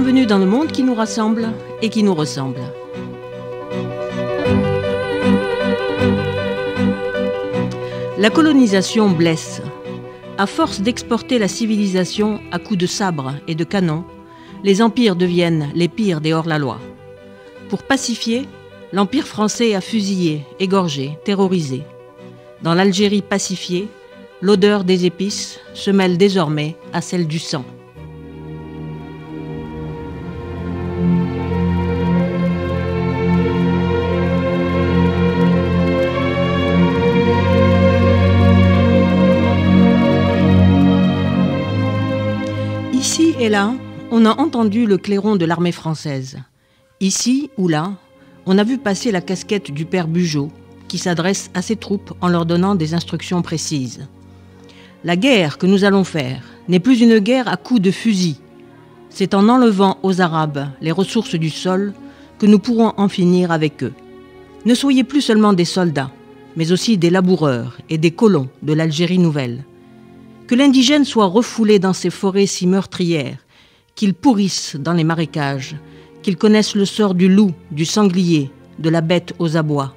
Bienvenue dans le monde qui nous rassemble et qui nous ressemble. La colonisation blesse. À force d'exporter la civilisation à coups de sabre et de canon, les empires deviennent les pires des hors-la-loi. Pour pacifier, l'empire français a fusillé, égorgé, terrorisé. Dans l'Algérie pacifiée, l'odeur des épices se mêle désormais à celle du sang. Ici et là, on a entendu le clairon de l'armée française. Ici ou là, on a vu passer la casquette du père Bugeaud, qui s'adresse à ses troupes en leur donnant des instructions précises. La guerre que nous allons faire n'est plus une guerre à coups de fusil. C'est en enlevant aux Arabes les ressources du sol que nous pourrons en finir avec eux. Ne soyez plus seulement des soldats, mais aussi des laboureurs et des colons de l'Algérie nouvelle. Que l'indigène soit refoulé dans ces forêts si meurtrières, qu'il pourrisse dans les marécages, qu'il connaisse le sort du loup, du sanglier, de la bête aux abois.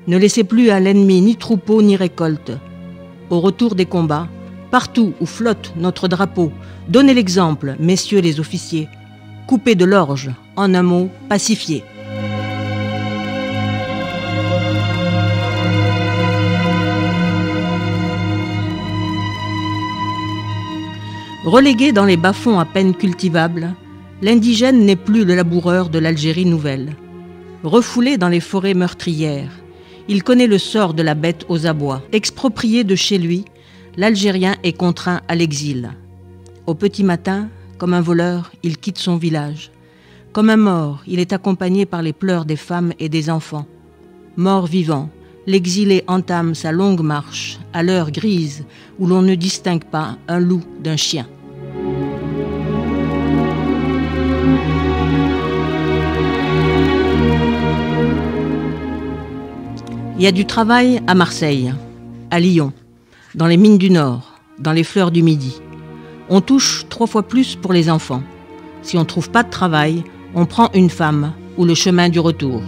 Ne laissez plus à l'ennemi ni troupeau ni récolte. Au retour des combats, partout où flotte notre drapeau, donnez l'exemple, messieurs les officiers. Coupez de l'orge, en un mot, pacifiez. Relégué dans les bas-fonds à peine cultivables, l'indigène n'est plus le laboureur de l'Algérie nouvelle. Refoulé dans les forêts meurtrières, il connaît le sort de la bête aux abois. Exproprié de chez lui, l'Algérien est contraint à l'exil. Au petit matin, comme un voleur, il quitte son village. Comme un mort, il est accompagné par les pleurs des femmes et des enfants. Mort vivant, l'exilé entame sa longue marche, à l'heure grise où l'on ne distingue pas un loup d'un chien. Il y a du travail à Marseille, à Lyon, dans les mines du Nord, dans les fleurs du Midi. On touche 3 fois plus pour les enfants. Si on ne trouve pas de travail, on prend une femme ou le chemin du retour.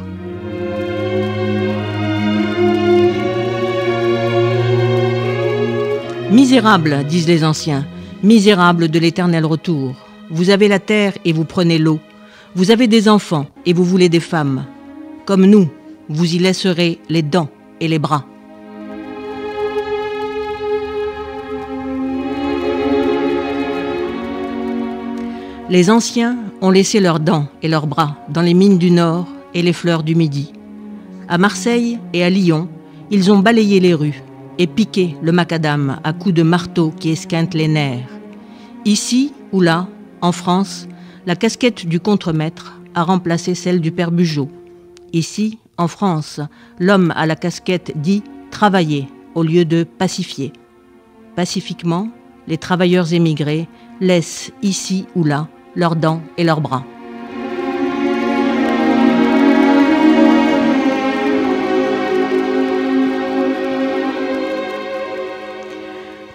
Misérables, disent les anciens, misérables de l'éternel retour. Vous avez la terre et vous prenez l'eau. Vous avez des enfants et vous voulez des femmes. Comme nous, vous y laisserez les dents et les bras. Les anciens ont laissé leurs dents et leurs bras dans les mines du Nord et les fleurs du Midi. À Marseille et à Lyon, ils ont balayé les rues et piqué le macadam à coups de marteau qui esquintent les nerfs. Ici ou là, en France, la casquette du contremaître a remplacé celle du père Bugeaud. Ici, en France, l'homme à la casquette dit « travailler » au lieu de « pacifier ». Pacifiquement, les travailleurs émigrés laissent ici ou là leurs dents et leurs bras.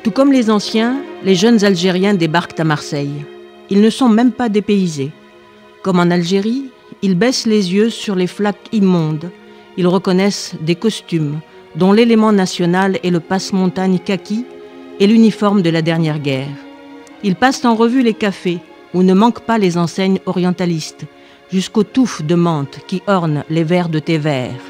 Tout comme les anciens, les jeunes Algériens débarquent à Marseille. Ils ne sont même pas dépaysés. Comme en Algérie, ils baissent les yeux sur les flaques immondes. Ils reconnaissent des costumes, dont l'élément national est le passe-montagne kaki et l'uniforme de la dernière guerre. Ils passent en revue les cafés, où ne manquent pas les enseignes orientalistes, jusqu'aux touffes de menthe qui ornent les verres de thé vert.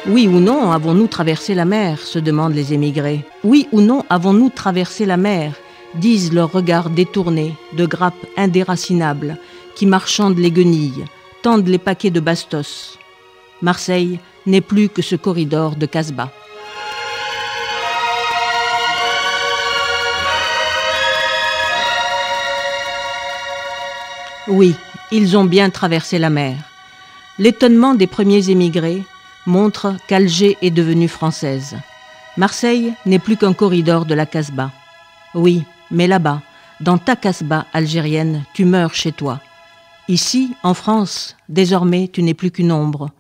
Oui ou non avons-nous traversé la mer, se demandent les émigrés. Oui ou non avons-nous traversé la mer, disent leurs regards détournés de grappes indéracinables qui marchandent les guenilles, tendent les paquets de bastos. Marseille n'est plus que ce corridor de Casbah. Oui, ils ont bien traversé la mer. L'étonnement des premiers émigrés montre qu'Alger est devenue française. Marseille n'est plus qu'un corridor de la Casbah. Oui, mais là-bas, dans ta Casbah algérienne, tu meurs chez toi. Ici, en France, désormais, tu n'es plus qu'une ombre.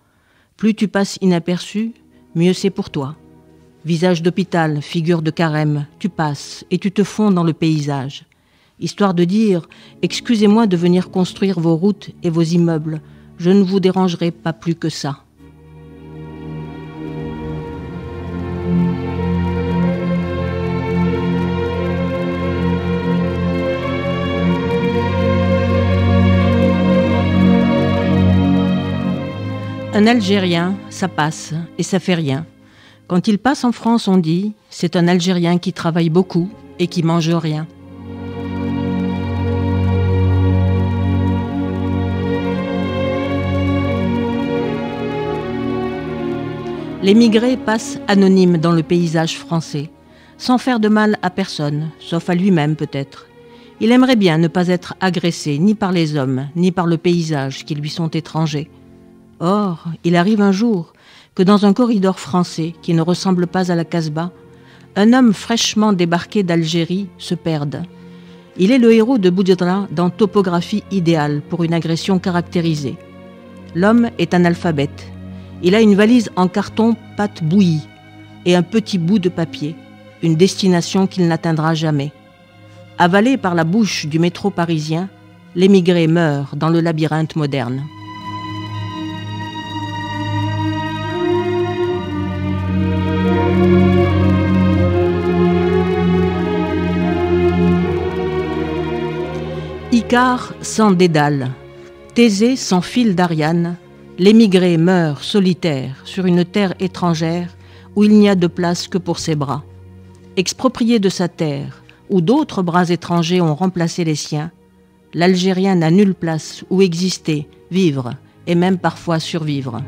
Plus tu passes inaperçu, mieux c'est pour toi. Visage d'hôpital, figure de carême, tu passes et tu te fonds dans le paysage. Histoire de dire « Excusez-moi de venir construire vos routes et vos immeubles, je ne vous dérangerai pas plus que ça. » Un Algérien, ça passe et ça fait rien. Quand il passe en France, on dit « c'est un Algérien qui travaille beaucoup et qui mange rien ». L'émigré passe anonyme dans le paysage français, sans faire de mal à personne, sauf à lui-même peut-être. Il aimerait bien ne pas être agressé ni par les hommes, ni par le paysage qui lui sont étrangers. Or, il arrive un jour que dans un corridor français qui ne ressemble pas à la Casbah, un homme fraîchement débarqué d'Algérie se perde. Il est le héros de Boudjedra dans Topographie idéale pour une agression caractérisée. L'homme est analphabète. Il a une valise en carton pâte bouillie et un petit bout de papier, une destination qu'il n'atteindra jamais. Avalé par la bouche du métro parisien, l'émigré meurt dans le labyrinthe moderne. Icare sans dédale, Thésée sans fil d'Ariane, l'émigré meurt solitaire sur une terre étrangère où il n'y a de place que pour ses bras. Exproprié de sa terre, où d'autres bras étrangers ont remplacé les siens, l'Algérien n'a nulle place où exister, vivre et même parfois survivre.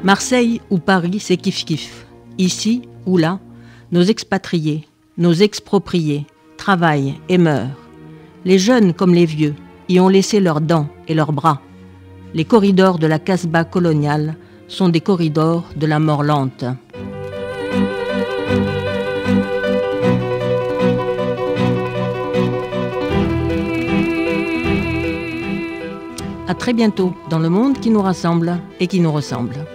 Marseille ou Paris, c'est kiff-kiff. Ici ou là, nos expatriés, nos expropriés, travaillent et meurent. Les jeunes comme les vieux y ont laissé leurs dents et leurs bras. Les corridors de la Casbah coloniale sont des corridors de la mort lente. À très bientôt dans le monde qui nous rassemble et qui nous ressemble.